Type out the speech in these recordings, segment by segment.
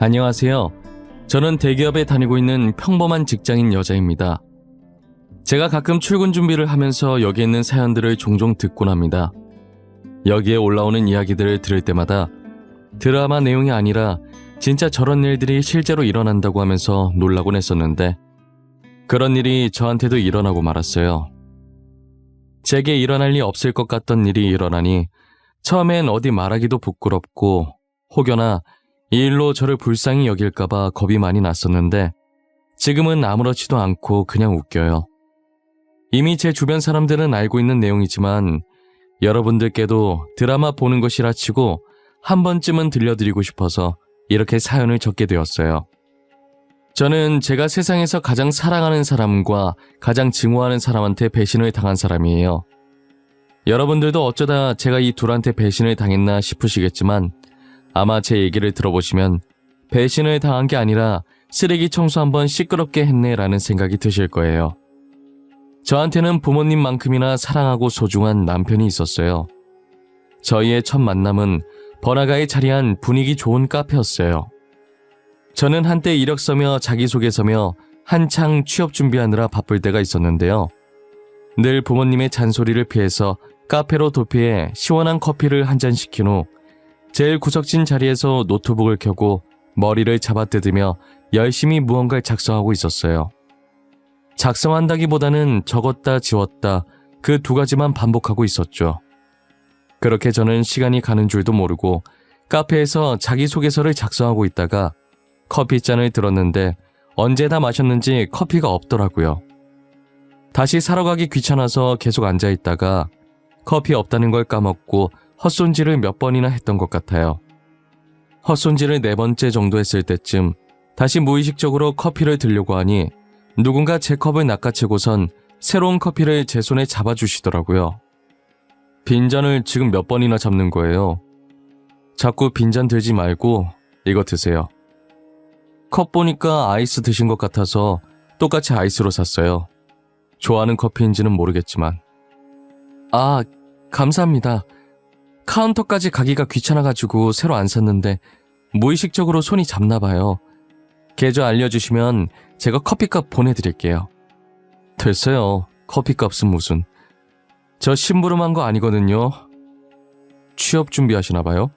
안녕하세요. 저는 대기업에 다니고 있는 평범한 직장인 여자입니다. 제가 가끔 출근 준비를 하면서 여기 있는 사연들을 종종 듣곤 합니다. 여기에 올라오는 이야기들을 들을 때마다 드라마 내용이 아니라 진짜 저런 일들이 실제로 일어난다고 하면서 놀라곤 했었는데 그런 일이 저한테도 일어나고 말았어요. 제게 일어날 리 없을 것 같던 일이 일어나니 처음엔 어디 말하기도 부끄럽고 혹여나 이 일로 저를 불쌍히 여길까봐 겁이 많이 났었는데 지금은 아무렇지도 않고 그냥 웃겨요. 이미 제 주변 사람들은 알고 있는 내용이지만 여러분들께도 드라마 보는 것이라 치고 한 번쯤은 들려드리고 싶어서 이렇게 사연을 적게 되었어요. 저는 제가 세상에서 가장 사랑하는 사람과 가장 증오하는 사람한테 배신을 당한 사람이에요. 여러분들도 어쩌다 제가 이 둘한테 배신을 당했나 싶으시겠지만 아마 제 얘기를 들어보시면 배신을 당한 게 아니라 쓰레기 청소 한번 시끄럽게 했네 라는 생각이 드실 거예요. 저한테는 부모님만큼이나 사랑하고 소중한 남편이 있었어요. 저희의 첫 만남은 번화가에 자리한 분위기 좋은 카페였어요. 저는 한때 이력서며 자기소개서며 한창 취업 준비하느라 바쁠 때가 있었는데요. 늘 부모님의 잔소리를 피해서 카페로 도피해 시원한 커피를 한 잔 시킨 후 제일 구석진 자리에서 노트북을 켜고 머리를 잡아뜯으며 열심히 무언가를 작성하고 있었어요. 작성한다기보다는 적었다 지웠다 그 두 가지만 반복하고 있었죠. 그렇게 저는 시간이 가는 줄도 모르고 카페에서 자기소개서를 작성하고 있다가 커피잔을 들었는데 언제 다 마셨는지 커피가 없더라고요. 다시 사러 가기 귀찮아서 계속 앉아있다가 커피 없다는 걸 까먹고 헛손질을 몇 번이나 했던 것 같아요. 헛손질을 4번째 정도 했을 때쯤 다시 무의식적으로 커피를 들려고 하니 누군가 제 컵을 낚아채고선 새로운 커피를 제 손에 잡아주시더라고요. 빈잔을 지금 몇 번이나 잡는 거예요. 자꾸 빈잔 들지 말고 이거 드세요. 컵 보니까 아이스 드신 것 같아서 똑같이 아이스로 샀어요. 좋아하는 커피인지는 모르겠지만. 아, 감사합니다. 카운터까지 가기가 귀찮아가지고 새로 안 샀는데 무의식적으로 손이 잡나봐요. 계좌 알려주시면 제가 커피값 보내드릴게요. 됐어요. 커피값은 무슨. 저 심부름한 거 아니거든요. 취업 준비하시나봐요?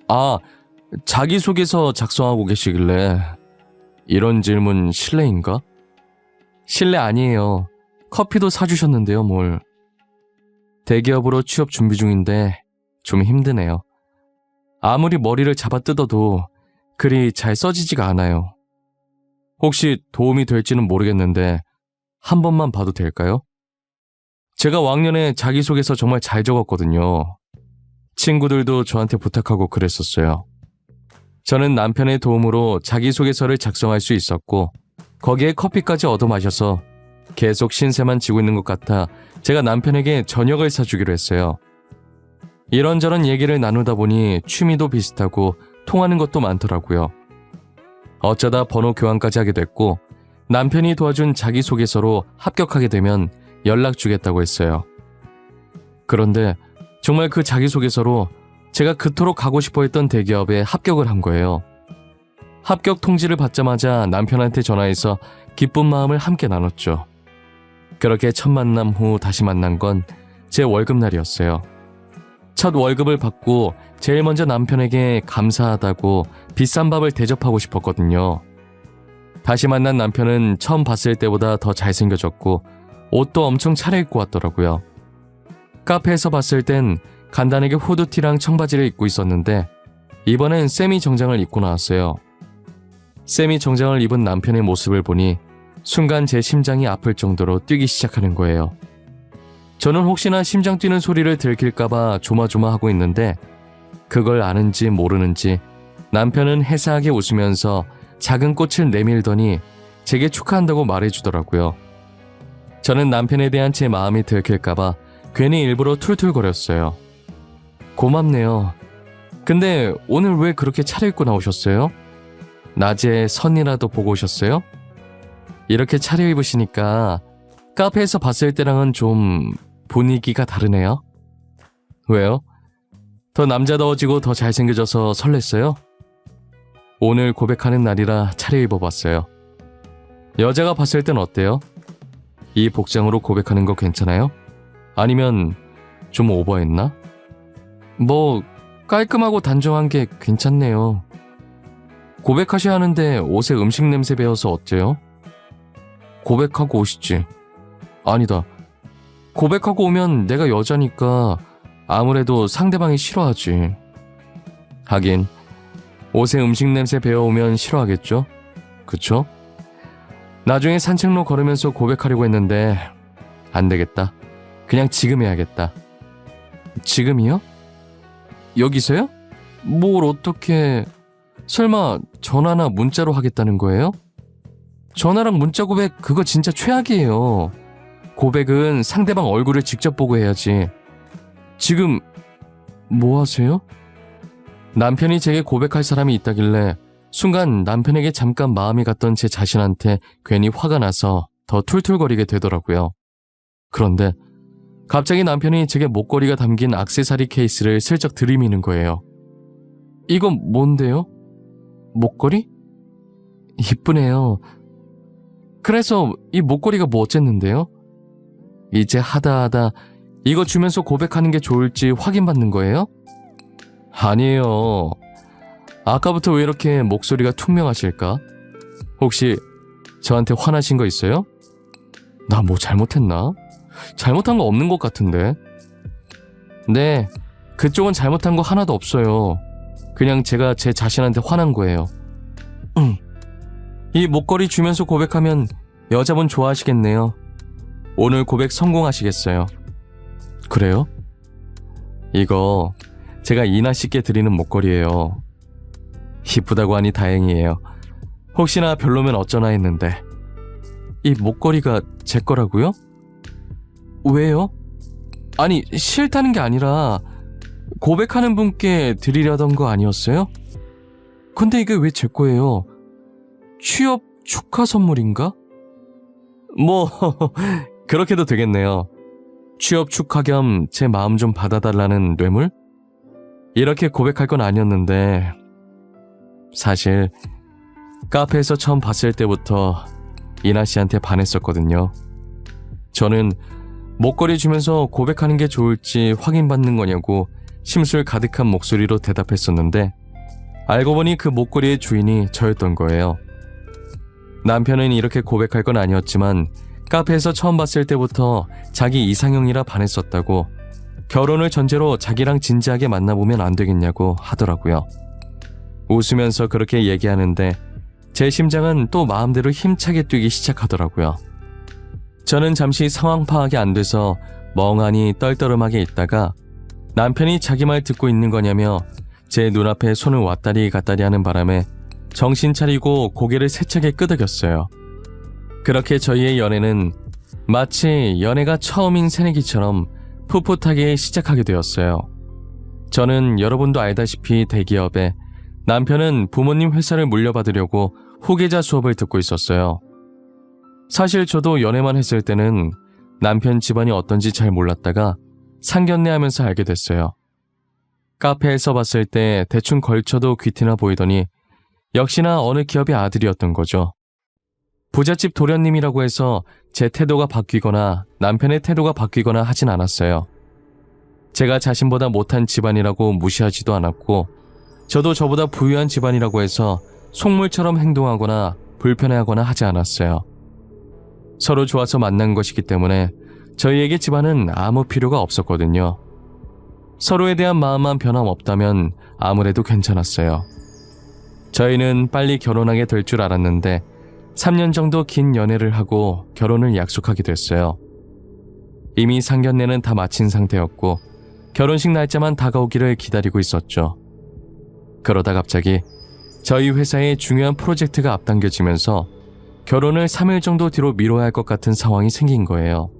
아, 자기소개서 작성하고 계시길래. 이런 질문 실례인가? 실례 아니에요. 커피도 사주셨는데요, 뭘. 대기업으로 취업 준비 중인데 좀 힘드네요. 아무리 머리를 잡아 뜯어도 글이 잘 써지지가 않아요. 혹시 도움이 될지는 모르겠는데 한 번만 봐도 될까요? 제가 왕년에 자기소개서 정말 잘 적었거든요. 친구들도 저한테 부탁하고 그랬었어요. 저는 남편의 도움으로 자기소개서를 작성할 수 있었고 거기에 커피까지 얻어 마셔서 계속 신세만 지고 있는 것 같아 제가 남편에게 저녁을 사주기로 했어요. 이런저런 얘기를 나누다 보니 취미도 비슷하고 통하는 것도 많더라고요. 어쩌다 번호 교환까지 하게 됐고 남편이 도와준 자기소개서로 합격하게 되면 연락 주겠다고 했어요. 그런데 정말 그 자기소개서로 제가 그토록 가고 싶어 했던 대기업에 합격을 한 거예요. 합격 통지를 받자마자 남편한테 전화해서 기쁜 마음을 함께 나눴죠. 그렇게 첫 만남 후 다시 만난 건 제 월급날이었어요. 첫 월급을 받고 제일 먼저 남편에게 감사하다고 비싼 밥을 대접하고 싶었거든요. 다시 만난 남편은 처음 봤을 때보다 더 잘생겨졌고 옷도 엄청 차려입고 왔더라고요. 카페에서 봤을 땐 간단하게 후드티랑 청바지를 입고 있었는데 이번엔 세미 정장을 입고 나왔어요. 세미 정장을 입은 남편의 모습을 보니 순간 제 심장이 아플 정도로 뛰기 시작하는 거예요. 저는 혹시나 심장 뛰는 소리를 들킬까봐 조마조마하고 있는데 그걸 아는지 모르는지 남편은 해사하게 웃으면서 작은 꽃을 내밀더니 제게 축하한다고 말해주더라고요. 저는 남편에 대한 제 마음이 들킬까봐 괜히 일부러 툴툴거렸어요. 고맙네요. 근데 오늘 왜 그렇게 차려입고 나오셨어요? 낮에 선이라도 보고 오셨어요? 이렇게 차려입으시니까 카페에서 봤을 때랑은 좀 분위기가 다르네요. 왜요? 더 남자다워지고 더 잘생겨져서 설렜어요? 오늘 고백하는 날이라 차려입어봤어요. 여자가 봤을 땐 어때요? 이 복장으로 고백하는 거 괜찮아요? 아니면 좀 오버했나? 뭐 깔끔하고 단정한 게 괜찮네요. 고백하셔야 하는데 옷에 음식 냄새 배어서 어째요? 고백하고 오시지. 아니다. 고백하고 오면 내가 여자니까 아무래도 상대방이 싫어하지. 하긴 옷에 음식 냄새 배어오면 싫어하겠죠? 그쵸? 나중에 산책로 걸으면서 고백하려고 했는데 안 되겠다. 그냥 지금 해야겠다. 지금이요? 여기서요? 뭘 어떻게... 설마 전화나 문자로 하겠다는 거예요? 전화랑 문자 고백 그거 진짜 최악이에요. 고백은 상대방 얼굴을 직접 보고 해야지. 지금 뭐 하세요? 남편이 제게 고백할 사람이 있다길래 순간 남편에게 잠깐 마음이 갔던 제 자신한테 괜히 화가 나서 더 툴툴거리게 되더라고요. 그런데 갑자기 남편이 제게 목걸이가 담긴 액세서리 케이스를 슬쩍 들이미는 거예요. 이건 뭔데요? 목걸이? 이쁘네요. 그래서 이 목걸이가 뭐 어쨌는데요? 이제 하다 이거 주면서 고백하는 게 좋을지 확인받는 거예요? 아니에요. 아까부터 왜 이렇게 목소리가 퉁명하실까? 혹시 저한테 화나신 거 있어요? 나 뭐 잘못했나? 잘못한 거 없는 것 같은데. 네, 그쪽은 잘못한 거 하나도 없어요. 그냥 제가 제 자신한테 화난 거예요. 이 목걸이 주면서 고백하면 여자분 좋아하시겠네요. 오늘 고백 성공하시겠어요. 그래요? 이거 제가 이나 씨께 드리는 목걸이에요. 이쁘다고 하니 다행이에요. 혹시나 별로면 어쩌나 했는데. 이 목걸이가 제 거라고요? 왜요? 아니, 싫다는 게 아니라 고백하는 분께 드리려던 거 아니었어요? 근데 이게 왜 제 거예요? 취업 축하 선물인가? 뭐 그렇게도 되겠네요. 취업 축하 겸 제 마음 좀 받아달라는 뇌물? 이렇게 고백할 건 아니었는데 사실 카페에서 처음 봤을 때부터 이나 씨한테 반했었거든요. 저는 목걸이 주면서 고백하는 게 좋을지 확인받는 거냐고 심술 가득한 목소리로 대답했었는데 알고 보니 그 목걸이의 주인이 저였던 거예요. 남편은 이렇게 고백할 건 아니었지만 카페에서 처음 봤을 때부터 자기 이상형이라 반했었다고 결혼을 전제로 자기랑 진지하게 만나보면 안 되겠냐고 하더라고요. 웃으면서 그렇게 얘기하는데 제 심장은 또 마음대로 힘차게 뛰기 시작하더라고요. 저는 잠시 상황 파악이 안 돼서 멍하니 떨떠름하게 있다가 남편이 자기 말 듣고 있는 거냐며 제 눈앞에 손을 왔다리 갔다리 하는 바람에 정신 차리고 고개를 세차게 끄덕였어요. 그렇게 저희의 연애는 마치 연애가 처음인 새내기처럼 풋풋하게 시작하게 되었어요. 저는 여러분도 알다시피 대기업에, 남편은 부모님 회사를 물려받으려고 후계자 수업을 듣고 있었어요. 사실 저도 연애만 했을 때는 남편 집안이 어떤지 잘 몰랐다가 상견례 하면서 알게 됐어요. 카페에서 봤을 때 대충 걸쳐도 귀티나 보이더니 역시나 어느 기업의 아들이었던 거죠. 부잣집 도련님이라고 해서 제 태도가 바뀌거나 남편의 태도가 바뀌거나 하진 않았어요. 제가 자신보다 못한 집안이라고 무시하지도 않았고 저도 저보다 부유한 집안이라고 해서 속물처럼 행동하거나 불편해하거나 하지 않았어요. 서로 좋아서 만난 것이기 때문에 저희에게 집안은 아무 필요가 없었거든요. 서로에 대한 마음만 변함없다면 아무래도 괜찮았어요. 저희는 빨리 결혼하게 될 줄 알았는데 3년 정도 긴 연애를 하고 결혼을 약속하게 됐어요. 이미 상견례는 다 마친 상태였고 결혼식 날짜만 다가오기를 기다리고 있었죠. 그러다 갑자기 저희 회사의 중요한 프로젝트가 앞당겨지면서 결혼을 3일 정도 뒤로 미뤄야 할 것 같은 상황이 생긴 거예요.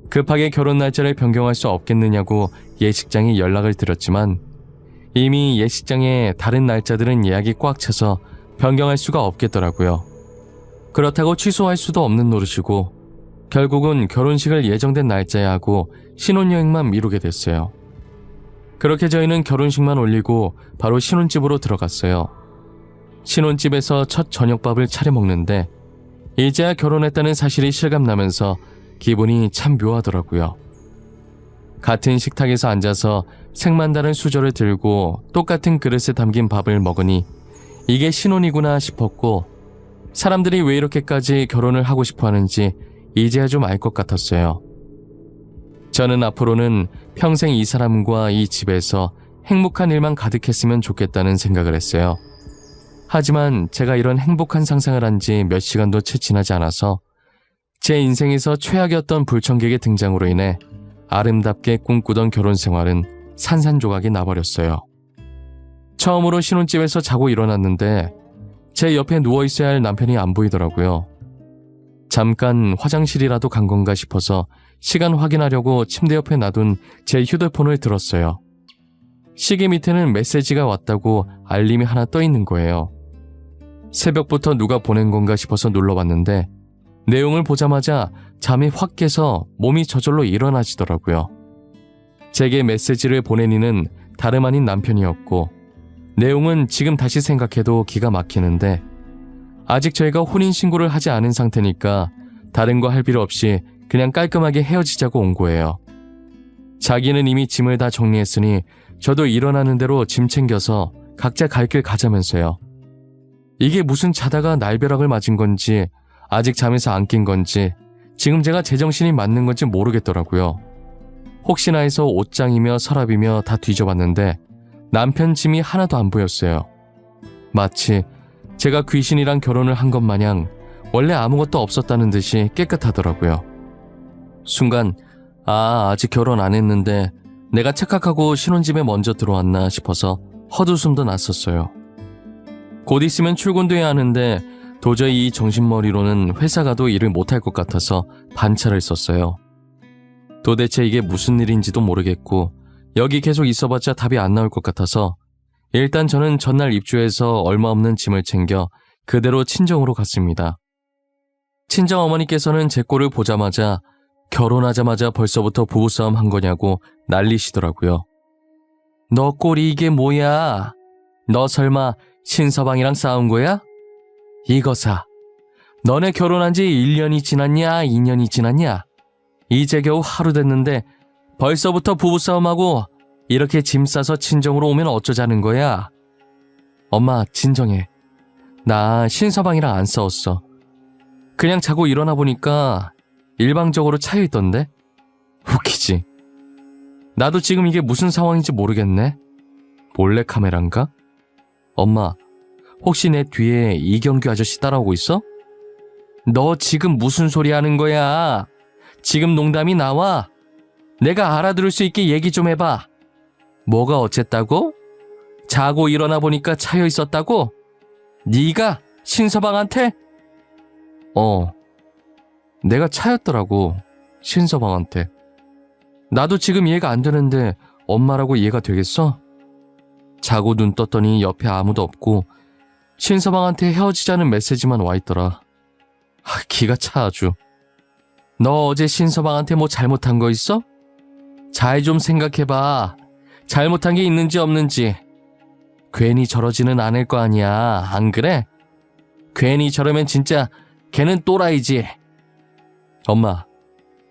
급하게 결혼 날짜를 변경할 수 없겠느냐고 예식장에 연락을 드렸지만 이미 예식장에 다른 날짜들은 예약이 꽉 차서 변경할 수가 없겠더라고요. 그렇다고 취소할 수도 없는 노릇이고 결국은 결혼식을 예정된 날짜에 하고 신혼여행만 미루게 됐어요. 그렇게 저희는 결혼식만 올리고 바로 신혼집으로 들어갔어요. 신혼집에서 첫 저녁밥을 차려 먹는데 이제야 결혼했다는 사실이 실감나면서 기분이 참 묘하더라고요. 같은 식탁에서 앉아서 색만 다른 수저를 들고 똑같은 그릇에 담긴 밥을 먹으니 이게 신혼이구나 싶었고, 사람들이 왜 이렇게까지 결혼을 하고 싶어 하는지 이제야 좀 알 것 같았어요. 저는 앞으로는 평생 이 사람과 이 집에서 행복한 일만 가득했으면 좋겠다는 생각을 했어요. 하지만 제가 이런 행복한 상상을 한 지 몇 시간도 채 지나지 않아서 제 인생에서 최악이었던 불청객의 등장으로 인해 아름답게 꿈꾸던 결혼 생활은 산산조각이 나버렸어요. 처음으로 신혼집에서 자고 일어났는데 제 옆에 누워있어야 할 남편이 안 보이더라고요. 잠깐 화장실이라도 간 건가 싶어서 시간 확인하려고 침대 옆에 놔둔 제 휴대폰을 들었어요. 시계 밑에는 메시지가 왔다고 알림이 하나 떠 있는 거예요. 새벽부터 누가 보낸 건가 싶어서 눌러봤는데 내용을 보자마자 잠이 확 깨서 몸이 저절로 일어나지더라고요. 제게 메시지를 보낸 이는 다름 아닌 남편이었고, 내용은 지금 다시 생각해도 기가 막히는데, 아직 저희가 혼인신고를 하지 않은 상태니까 다른 거 할 필요 없이 그냥 깔끔하게 헤어지자고 온 거예요. 자기는 이미 짐을 다 정리했으니 저도 일어나는 대로 짐 챙겨서 각자 갈 길 가자면서요. 이게 무슨 자다가 날벼락을 맞은 건지 아직 잠에서 안 깬 건지 지금 제가 제정신이 맞는 건지 모르겠더라고요. 혹시나 해서 옷장이며 서랍이며 다 뒤져봤는데 남편 짐이 하나도 안 보였어요. 마치 제가 귀신이랑 결혼을 한 것 마냥 원래 아무것도 없었다는 듯이 깨끗하더라고요. 순간 아직 결혼 안 했는데 내가 착각하고 신혼집에 먼저 들어왔나 싶어서 헛웃음도 났었어요. 곧 있으면 출근도 해야 하는데 도저히 이 정신머리로는 회사 가도 일을 못할 것 같아서 반차를 썼어요. 도대체 이게 무슨 일인지도 모르겠고 여기 계속 있어봤자 답이 안 나올 것 같아서 일단 저는 전날 입주해서 얼마 없는 짐을 챙겨 그대로 친정으로 갔습니다. 친정어머니께서는 제 꼴을 보자마자 결혼하자마자 벌써부터 부부싸움 한 거냐고 난리시더라고요. 너 꼴이 이게 뭐야? 너 설마 신서방이랑 싸운 거야? 이거사, 너네 결혼한 지 1년이 지났냐 2년이 지났냐? 이제 겨우 하루 됐는데 벌써부터 부부싸움하고 이렇게 짐 싸서 친정으로 오면 어쩌자는 거야? 엄마 진정해. 나 신서방이랑 안 싸웠어. 그냥 자고 일어나 보니까 일방적으로 차여있던데? 웃기지? 나도 지금 이게 무슨 상황인지 모르겠네. 몰래카메라인가? 엄마, 혹시 내 뒤에 이경규 아저씨 따라오고 있어? 너 지금 무슨 소리 하는 거야? 지금 농담이 나와? 내가 알아들을 수 있게 얘기 좀 해봐. 뭐가 어쨌다고? 자고 일어나 보니까 차여 있었다고? 네가 신서방한테? 내가 차였더라고, 신서방한테. 나도 지금 이해가 안 되는데 엄마라고 이해가 되겠어? 자고 눈 떴더니 옆에 아무도 없고 신서방한테 헤어지자는 메시지만 와있더라. 기가 차 아주. 너 어제 신서방한테 뭐 잘못한 거 있어? 잘 좀 생각해봐. 잘못한 게 있는지 없는지. 괜히 저러지는 않을 거 아니야, 안 그래? 괜히 저러면 진짜 걔는 또라이지. 엄마,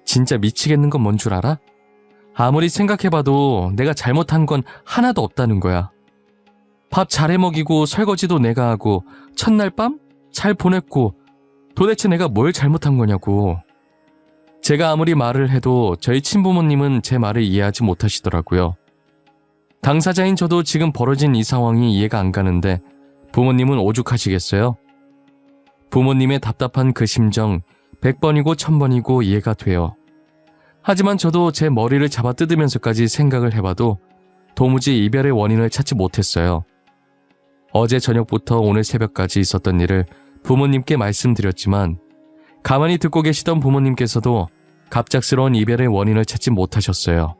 진짜 미치겠는 건 뭔 줄 알아? 아무리 생각해봐도 내가 잘못한 건 하나도 없다는 거야. 밥 잘 해먹이고 설거지도 내가 하고 첫날 밤 잘 보냈고 도대체 내가 뭘 잘못한 거냐고. 제가 아무리 말을 해도 저희 친부모님은 제 말을 이해하지 못하시더라고요. 당사자인 저도 지금 벌어진 이 상황이 이해가 안 가는데 부모님은 오죽하시겠어요? 부모님의 답답한 그 심정 100번이고 1000번이고 이해가 돼요. 하지만 저도 제 머리를 잡아 뜯으면서까지 생각을 해봐도 도무지 이별의 원인을 찾지 못했어요. 어제 저녁부터 오늘 새벽까지 있었던 일을 부모님께 말씀드렸지만 가만히 듣고 계시던 부모님께서도 갑작스러운 이별의 원인을 찾지 못하셨어요.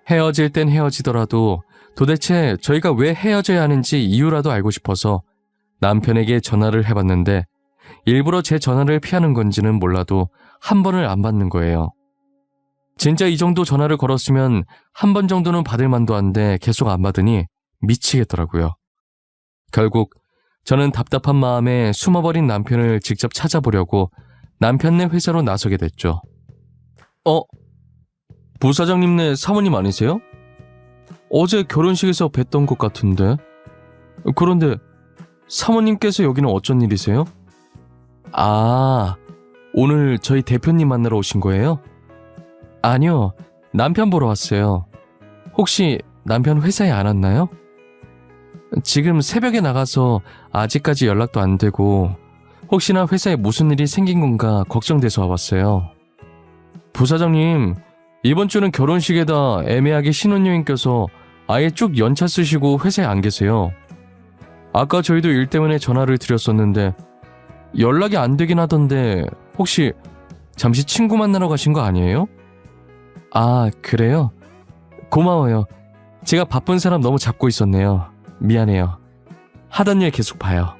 헤어질 땐 헤어지더라도 도대체 저희가 왜 헤어져야 하는지 이유라도 알고 싶어서 남편에게 전화를 해봤는데 일부러 제 전화를 피하는 건지는 몰라도 한 번을 안 받는 거예요. 진짜 이 정도 전화를 걸었으면 한 번 정도는 받을 만도 한데 계속 안 받으니 미치겠더라고요. 결국 저는 답답한 마음에 숨어버린 남편을 직접 찾아보려고 남편네 회사로 나서게 됐죠. 부사장님네 사모님 아니세요? 어제 결혼식에서 뵀던 것 같은데. 그런데 사모님께서 여기는 어쩐 일이세요? 아, 오늘 저희 대표님 만나러 오신 거예요? 아니요, 남편 보러 왔어요. 혹시 남편 회사에 안 왔나요? 지금 새벽에 나가서 아직까지 연락도 안 되고 혹시나 회사에 무슨 일이 생긴 건가 걱정돼서 와봤어요. 부사장님, 이번 주는 결혼식에다 애매하게 신혼여행 껴서 아예 쭉 연차 쓰시고 회사에 안 계세요. 아까 저희도 일 때문에 전화를 드렸었는데 연락이 안 되긴 하던데 혹시 잠시 친구 만나러 가신 거 아니에요? 아, 그래요? 고마워요. 제가 바쁜 사람 너무 잡고 있었네요. 미안해요. 하던 일 계속 봐요.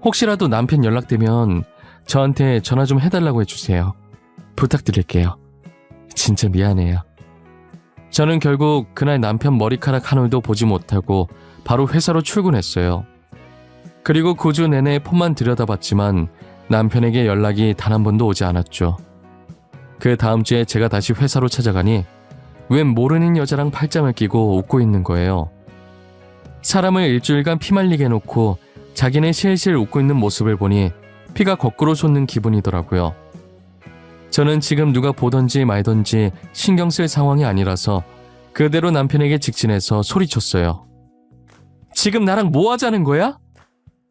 혹시라도 남편 연락되면 저한테 전화 좀 해달라고 해주세요. 부탁드릴게요. 진짜 미안해요. 저는 결국 그날 남편 머리카락 한 올도 보지 못하고 바로 회사로 출근했어요. 그리고 9주 내내 폰만 들여다봤지만 남편에게 연락이 단 한 번도 오지 않았죠. 그 다음 주에 제가 다시 회사로 찾아가니 웬 모르는 여자랑 팔짱을 끼고 웃고 있는 거예요. 사람을 일주일간 피말리게 해놓고 자기네 실실 웃고 있는 모습을 보니 피가 거꾸로 솟는 기분이더라고요. 저는 지금 누가 보던지 말던지 신경 쓸 상황이 아니라서 그대로 남편에게 직진해서 소리쳤어요. 지금 나랑 뭐 하자는 거야?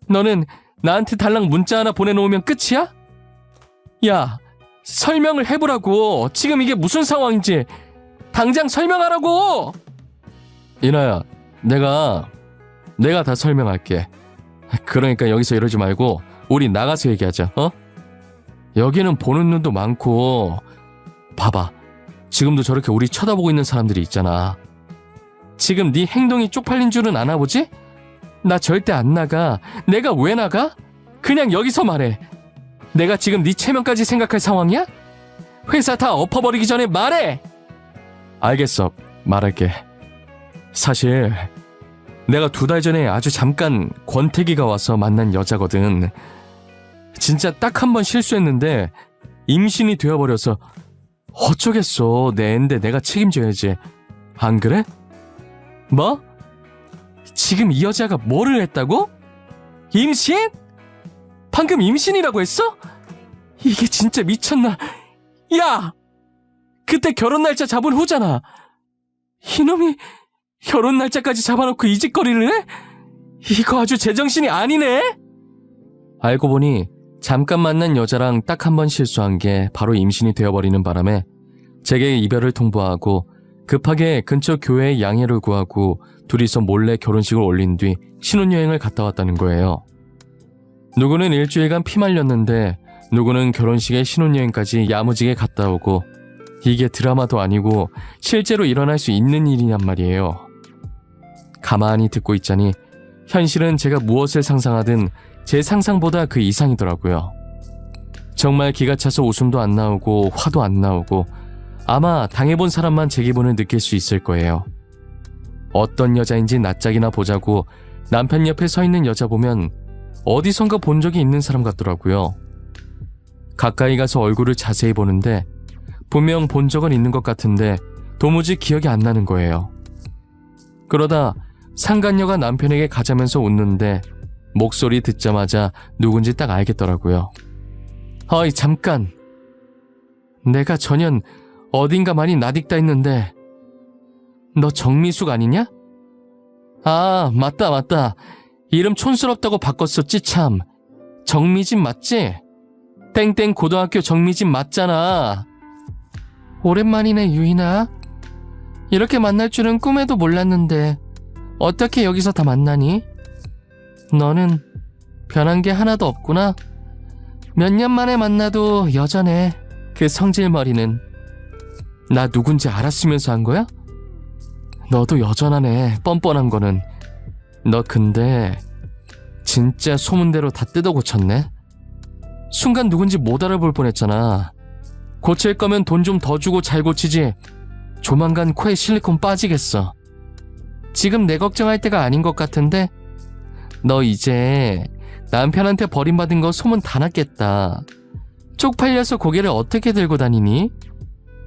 너는 나한테 달랑 문자 하나 보내놓으면 끝이야? 야, 설명을 해보라고. 지금 이게 무슨 상황인지 당장 설명하라고. 이나야, 내가 다 설명할게. 그러니까 여기서 이러지 말고 우리 나가서 얘기하자. 여기는 보는 눈도 많고 봐봐, 지금도 저렇게 우리 쳐다보고 있는 사람들이 있잖아. 지금 네 행동이 쪽팔린 줄은 아나 보지? 나 절대 안 나가. 내가 왜 나가? 그냥 여기서 말해. 내가 지금 네 체면까지 생각할 상황이야? 회사 다 엎어버리기 전에 말해. 알겠어, 말할게. 사실 내가 2달 전에 아주 잠깐 권태기가 와서 만난 여자거든. 진짜 딱 한 번 실수했는데 임신이 되어버려서 어쩌겠어. 내 애인데 내가 책임져야지. 안 그래? 뭐? 지금 이 여자가 뭐를 했다고? 임신? 방금 임신이라고 했어? 이게 진짜 미쳤나? 야! 그때 결혼 날짜 잡은 후잖아. 이놈이 결혼 날짜까지 잡아놓고 이 짓거리를 해? 이거 아주 제정신이 아니네? 알고 보니 잠깐 만난 여자랑 딱 한 번 실수한 게 바로 임신이 되어버리는 바람에 제게 이별을 통보하고 급하게 근처 교회에 양해를 구하고 둘이서 몰래 결혼식을 올린 뒤 신혼여행을 갔다 왔다는 거예요. 누구는 일주일간 피말렸는데 누구는 결혼식에 신혼여행까지 야무지게 갔다 오고 이게 드라마도 아니고 실제로 일어날 수 있는 일이란 말이에요. 가만히 듣고 있자니 현실은 제가 무엇을 상상하든 제 상상보다 그 이상이더라고요. 정말 기가 차서 웃음도 안 나오고 화도 안 나오고 아마 당해본 사람만 제 기분을 느낄 수 있을 거예요. 어떤 여자인지 낯짝이나 보자고 남편 옆에 서 있는 여자 보면 어디선가 본 적이 있는 사람 같더라고요. 가까이 가서 얼굴을 자세히 보는데 분명 본 적은 있는 것 같은데 도무지 기억이 안 나는 거예요. 그러다 상간녀가 남편에게 가자면서 웃는데 목소리 듣자마자 누군지 딱 알겠더라고요. 어이, 잠깐. 내가 전현 어딘가 많이 낯익다 했는데 너 정미숙 아니냐? 아, 맞다. 이름 촌스럽다고 바꿨었지 참. 정미진 맞지? 땡땡 고등학교 정미진 맞잖아. 오랜만이네, 유인아. 이렇게 만날 줄은 꿈에도 몰랐는데 어떻게 여기서 다 만나니? 너는 변한 게 하나도 없구나. 몇 년 만에 만나도 여전해. 그 성질머리는. 나 누군지 알았으면서 한 거야? 너도 여전하네, 뻔뻔한 거는. 너 근데 진짜 소문대로 다 뜯어 고쳤네? 순간 누군지 못 알아볼 뻔했잖아. 고칠 거면 돈 좀 더 주고 잘 고치지. 조만간 코에 실리콘 빠지겠어. 지금 내 걱정할 때가 아닌 것 같은데 너 이제 남편한테 버림받은 거 소문 다 났겠다. 쪽팔려서 고개를 어떻게 들고 다니니?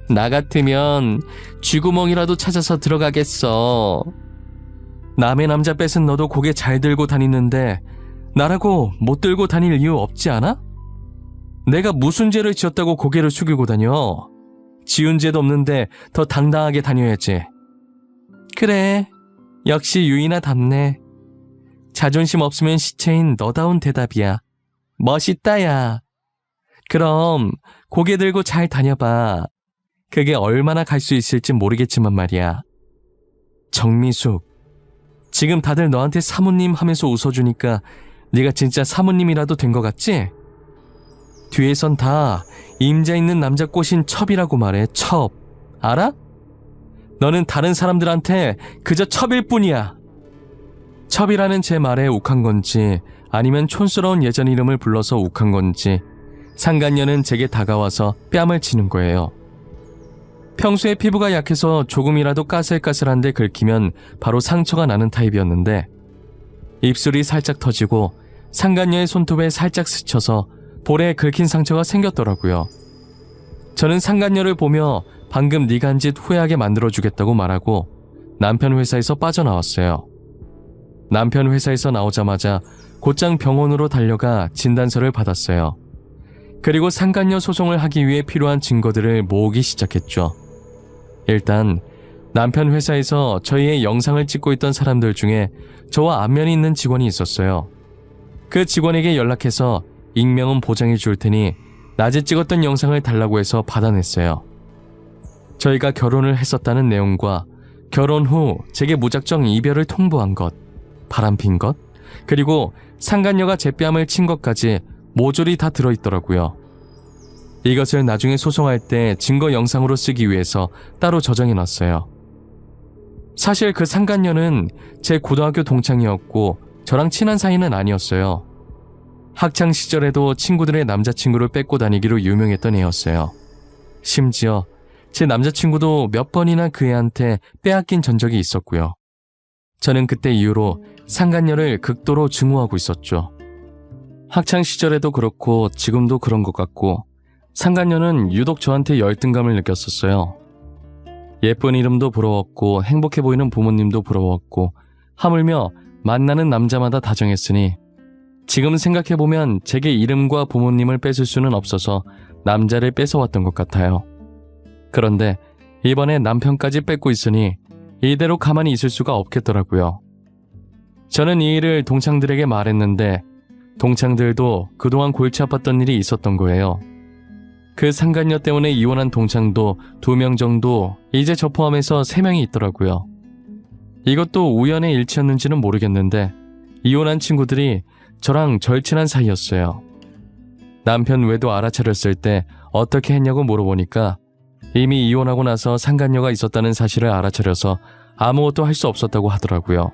나 같으면 쥐구멍이라도 찾아서 들어가겠어. 남의 남자 뺏은 너도 고개 잘 들고 다니는데 나라고 못 들고 다닐 이유 없지 않아? 내가 무슨 죄를 지었다고 고개를 숙이고 다녀? 지은 죄도 없는데 더 당당하게 다녀야지. 그래, 역시 유이나답네. 자존심 없으면 시체인 너다운 대답이야. 멋있다, 야. 그럼 고개 들고 잘 다녀봐. 그게 얼마나 갈 수 있을지 모르겠지만 말이야. 정미숙, 지금 다들 너한테 사모님 하면서 웃어주니까 네가 진짜 사모님이라도 된 것 같지? 뒤에선 다 임자 있는 남자 꼬신 첩이라고 말해. 첩. 알아? 너는 다른 사람들한테 그저 첩일 뿐이야. 첩이라는 제 말에 욱한 건지 아니면 촌스러운 예전 이름을 불러서 욱한 건지 상간녀는 제게 다가와서 뺨을 치는 거예요. 평소에 피부가 약해서 조금이라도 까슬까슬한데 긁히면 바로 상처가 나는 타입이었는데 입술이 살짝 터지고 상간녀의 손톱에 살짝 스쳐서 볼에 긁힌 상처가 생겼더라고요. 저는 상간녀를 보며 방금 네가 한 짓 후회하게 만들어주겠다고 말하고 남편 회사에서 빠져나왔어요. 남편 회사에서 나오자마자 곧장 병원으로 달려가 진단서를 받았어요. 그리고 상간녀 소송을 하기 위해 필요한 증거들을 모으기 시작했죠. 일단 남편 회사에서 저희의 영상을 찍고 있던 사람들 중에 저와 안면이 있는 직원이 있었어요. 그 직원에게 연락해서 익명은 보장해 줄 테니 낮에 찍었던 영상을 달라고 해서 받아냈어요. 저희가 결혼을 했었다는 내용과 결혼 후 제게 무작정 이별을 통보한 것, 바람핀 것, 그리고 상간녀가 제 뺨을 친 것까지 모조리 다 들어있더라고요. 이것을 나중에 소송할 때 증거 영상으로 쓰기 위해서 따로 저장해놨어요. 사실 그 상간녀는 제 고등학교 동창이었고 저랑 친한 사이는 아니었어요. 학창 시절에도 친구들의 남자친구를 뺏고 다니기로 유명했던 애였어요. 심지어 제 남자친구도 몇 번이나 그 애한테 빼앗긴 전적이 있었고요. 저는 그때 이후로 상간녀를 극도로 증오하고 있었죠. 학창 시절에도 그렇고 지금도 그런 것 같고 상간녀는 유독 저한테 열등감을 느꼈었어요. 예쁜 이름도 부러웠고 행복해 보이는 부모님도 부러웠고 하물며 만나는 남자마다 다정했으니 지금 생각해보면 제게 이름과 부모님을 뺏을 수는 없어서 남자를 뺏어왔던 것 같아요. 그런데 이번에 남편까지 뺏고 있으니 이대로 가만히 있을 수가 없겠더라고요. 저는 이 일을 동창들에게 말했는데 동창들도 그동안 골치 아팠던 일이 있었던 거예요. 그 상간녀 때문에 이혼한 동창도 2명 정도, 이제 저 포함해서 3명이 있더라고요. 이것도 우연의 일치였는지는 모르겠는데 이혼한 친구들이 저랑 절친한 사이였어요. 남편 외도 알아차렸을 때 어떻게 했냐고 물어보니까 이미 이혼하고 나서 상간녀가 있었다는 사실을 알아차려서 아무것도 할 수 없었다고 하더라고요.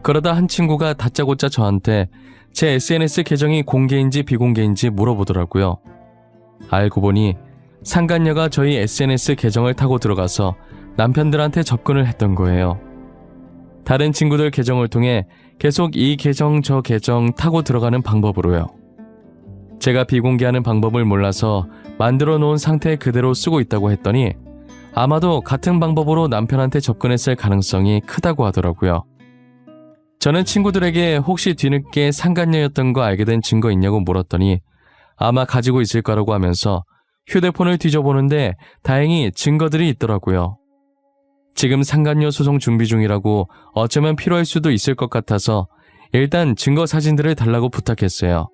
그러다 한 친구가 다짜고짜 저한테 제 SNS 계정이 공개인지 비공개인지 물어보더라고요. 알고 보니 상간녀가 저희 SNS 계정을 타고 들어가서 남편들한테 접근을 했던 거예요. 다른 친구들 계정을 통해 계속 이 계정 저 계정 타고 들어가는 방법으로요. 제가 비공개하는 방법을 몰라서 만들어 놓은 상태 그대로 쓰고 있다고 했더니 아마도 같은 방법으로 남편한테 접근했을 가능성이 크다고 하더라고요. 저는 친구들에게 혹시 뒤늦게 상간녀였던 거 알게 된 증거 있냐고 물었더니 아마 가지고 있을 거라고 하면서 휴대폰을 뒤져보는데 다행히 증거들이 있더라고요. 지금 상간녀 소송 준비 중이라고 어쩌면 필요할 수도 있을 것 같아서 일단 증거 사진들을 달라고 부탁했어요.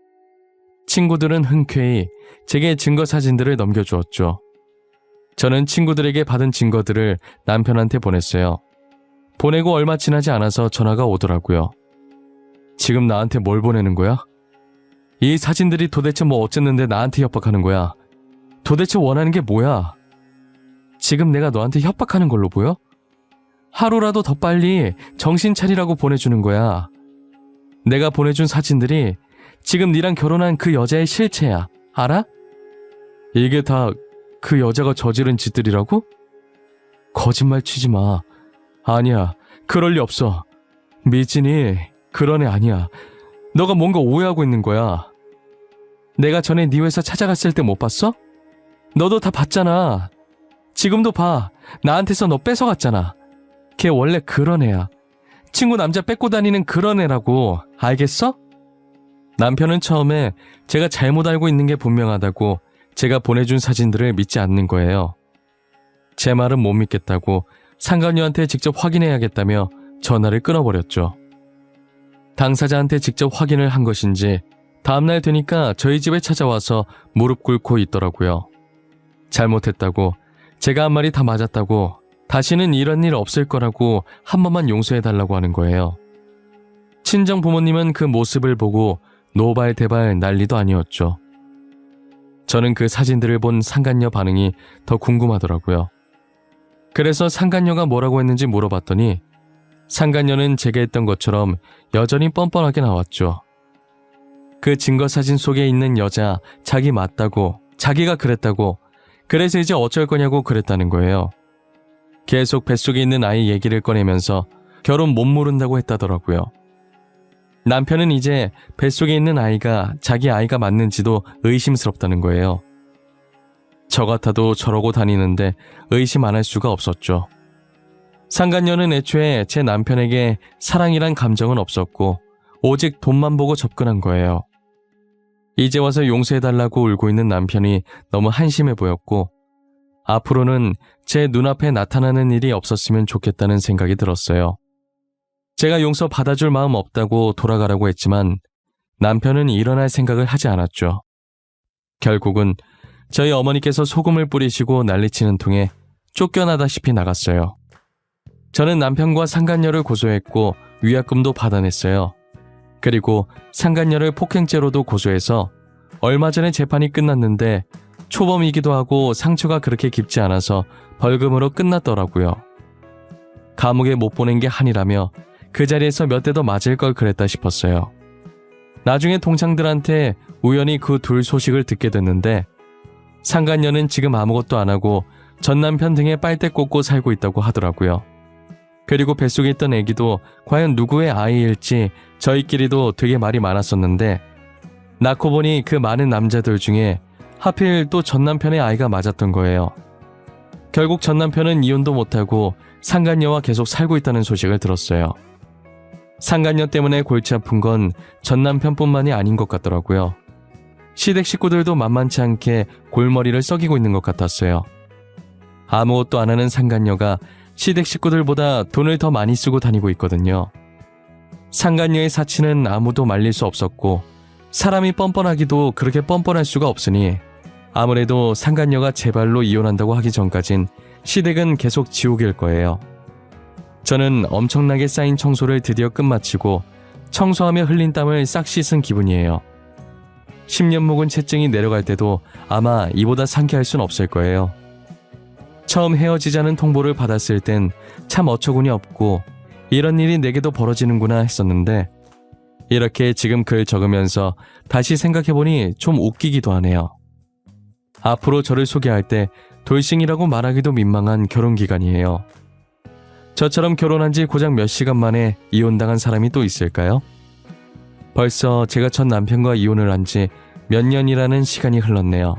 친구들은 흔쾌히 제게 증거 사진들을 넘겨주었죠. 저는 친구들에게 받은 증거들을 남편한테 보냈어요. 보내고 얼마 지나지 않아서 전화가 오더라고요. 지금 나한테 뭘 보내는 거야? 이 사진들이 도대체 뭐 어쨌는데 나한테 협박하는 거야? 도대체 원하는 게 뭐야? 지금 내가 너한테 협박하는 걸로 보여? 하루라도 더 빨리 정신 차리라고 보내주는 거야. 내가 보내준 사진들이 지금 니랑 결혼한 그 여자의 실체야. 알아? 이게 다 그 여자가 저지른 짓들이라고? 거짓말 치지 마. 아니야, 그럴 리 없어. 미진이 그런 애 아니야. 너가 뭔가 오해하고 있는 거야. 내가 전에 네 회사 찾아갔을 때 못 봤어? 너도 다 봤잖아. 지금도 봐. 나한테서 너 뺏어갔잖아. 걔 원래 그런 애야. 친구 남자 뺏고 다니는 그런 애라고. 알겠어? 남편은 처음에 제가 잘못 알고 있는 게 분명하다고 제가 보내준 사진들을 믿지 않는 거예요. 제 말은 못 믿겠다고 상간녀한테 직접 확인해야겠다며 전화를 끊어버렸죠. 당사자한테 직접 확인을 한 것인지 다음날 되니까 저희 집에 찾아와서 무릎 꿇고 있더라고요. 잘못했다고, 제가 한 말이 다 맞았다고, 다시는 이런 일 없을 거라고 한 번만 용서해달라고 하는 거예요. 친정 부모님은 그 모습을 보고 노발대발 난리도 아니었죠. 저는 그 사진들을 본 상간녀 반응이 더 궁금하더라고요. 그래서 상간녀가 뭐라고 했는지 물어봤더니 상간녀는 제가 했던 것처럼 여전히 뻔뻔하게 나왔죠. 그 증거 사진 속에 있는 여자 자기 맞다고, 자기가 그랬다고, 그래서 이제 어쩔 거냐고 그랬다는 거예요. 계속 뱃속에 있는 아이 얘기를 꺼내면서 결혼 못 모른다고 했다더라고요. 남편은 이제 뱃속에 있는 아이가 자기 아이가 맞는지도 의심스럽다는 거예요. 저 같아도 저러고 다니는데 의심 안 할 수가 없었죠. 상간녀는 애초에 제 남편에게 사랑이란 감정은 없었고 오직 돈만 보고 접근한 거예요. 이제 와서 용서해달라고 울고 있는 남편이 너무 한심해 보였고 앞으로는 제 눈앞에 나타나는 일이 없었으면 좋겠다는 생각이 들었어요. 제가 용서 받아줄 마음 없다고 돌아가라고 했지만 남편은 일어날 생각을 하지 않았죠. 결국은 저희 어머니께서 소금을 뿌리시고 난리치는 통에 쫓겨나다시피 나갔어요. 저는 남편과 상간녀를 고소했고 위약금도 받아냈어요. 그리고 상간녀를 폭행죄로도 고소해서 얼마 전에 재판이 끝났는데 초범이기도 하고 상처가 그렇게 깊지 않아서 벌금으로 끝났더라고요. 감옥에 못 보낸 게 한이라며 그 자리에서 몇 대 더 맞을 걸 그랬다 싶었어요. 나중에 동창들한테 우연히 그 둘 소식을 듣게 됐는데 상간녀는 지금 아무것도 안 하고 전 남편 등에 빨대 꽂고 살고 있다고 하더라고요. 그리고 뱃속에 있던 아기도 과연 누구의 아이일지 저희끼리도 되게 말이 많았었는데 낳고 보니 그 많은 남자들 중에 하필 또 전 남편의 아이가 맞았던 거예요. 결국 전 남편은 이혼도 못하고 상간녀와 계속 살고 있다는 소식을 들었어요. 상간녀 때문에 골치 아픈 건 전 남편뿐만이 아닌 것 같더라고요. 시댁 식구들도 만만치 않게 골머리를 썩이고 있는 것 같았어요. 아무것도 안 하는 상간녀가 시댁 식구들보다 돈을 더 많이 쓰고 다니고 있거든요. 상간녀의 사치는 아무도 말릴 수 없었고 사람이 뻔뻔하기도 그렇게 뻔뻔할 수가 없으니 아무래도 상간녀가 제 발로 이혼한다고 하기 전까진 시댁은 계속 지옥일 거예요. 저는 엄청나게 쌓인 청소를 드디어 끝마치고 청소하며 흘린 땀을 싹 씻은 기분이에요. 10년 묵은 채증이 내려갈 때도 아마 이보다 상쾌할 순 없을 거예요. 처음 헤어지자는 통보를 받았을 땐 참 어처구니 없고 이런 일이 내게도 벌어지는구나 했었는데 이렇게 지금 글 적으면서 다시 생각해보니 좀 웃기기도 하네요. 앞으로 저를 소개할 때 돌싱이라고 말하기도 민망한 결혼기간이에요. 저처럼 결혼한 지 고작 몇 시간 만에 이혼당한 사람이 또 있을까요? 벌써 제가 전 남편과 이혼을 한 지 몇 년이라는 시간이 흘렀네요.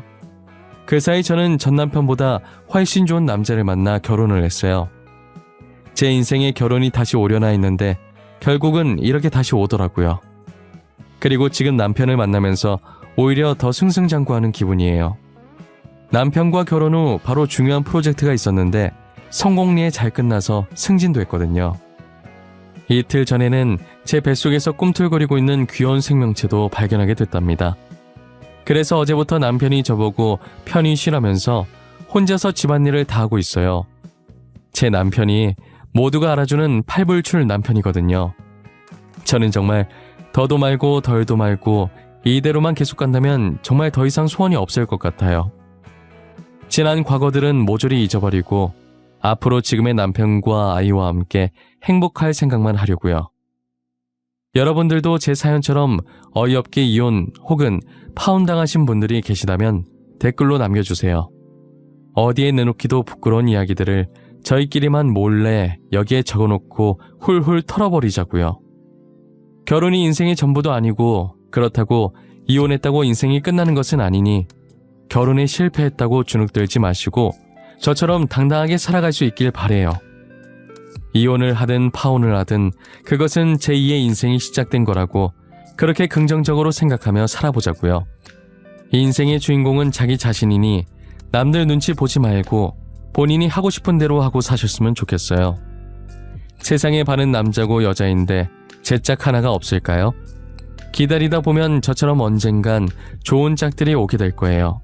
그 사이 저는 전 남편보다 훨씬 좋은 남자를 만나 결혼을 했어요. 제 인생에 결혼이 다시 오려나 했는데 결국은 이렇게 다시 오더라고요. 그리고 지금 남편을 만나면서 오히려 더 승승장구하는 기분이에요. 남편과 결혼 후 바로 중요한 프로젝트가 있었는데 성공리에 잘 끝나서 승진도 했거든요. 이틀 전에는 제 뱃속에서 꿈틀거리고 있는 귀여운 생명체도 발견하게 됐답니다. 그래서 어제부터 남편이 저보고 편히 쉬라면서 혼자서 집안일을 다 하고 있어요. 제 남편이 모두가 알아주는 팔불출 남편이거든요. 저는 정말 더도 말고 덜도 말고 이대로만 계속 간다면 정말 더 이상 소원이 없을 것 같아요. 지난 과거들은 모조리 잊어버리고 앞으로 지금의 남편과 아이와 함께 행복할 생각만 하려고요. 여러분들도 제 사연처럼 어이없게 이혼 혹은 파혼당하신 분들이 계시다면 댓글로 남겨주세요. 어디에 내놓기도 부끄러운 이야기들을 저희끼리만 몰래 여기에 적어놓고 훌훌 털어버리자고요. 결혼이 인생의 전부도 아니고 그렇다고 이혼했다고 인생이 끝나는 것은 아니니 결혼에 실패했다고 주눅들지 마시고 저처럼 당당하게 살아갈 수 있길 바래요. 이혼을 하든 파혼을 하든 그것은 제2의 인생이 시작된 거라고 그렇게 긍정적으로 생각하며 살아보자고요. 인생의 주인공은 자기 자신이니 남들 눈치 보지 말고 본인이 하고 싶은 대로 하고 사셨으면 좋겠어요. 세상에 반은 남자고 여자인데 제 짝 하나가 없을까요? 기다리다 보면 저처럼 언젠간 좋은 짝들이 오게 될 거예요.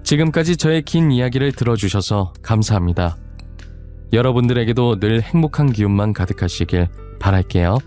지금까지 저의 긴 이야기를 들어주셔서 감사합니다. 여러분들에게도 늘 행복한 기운만 가득하시길 바랄게요.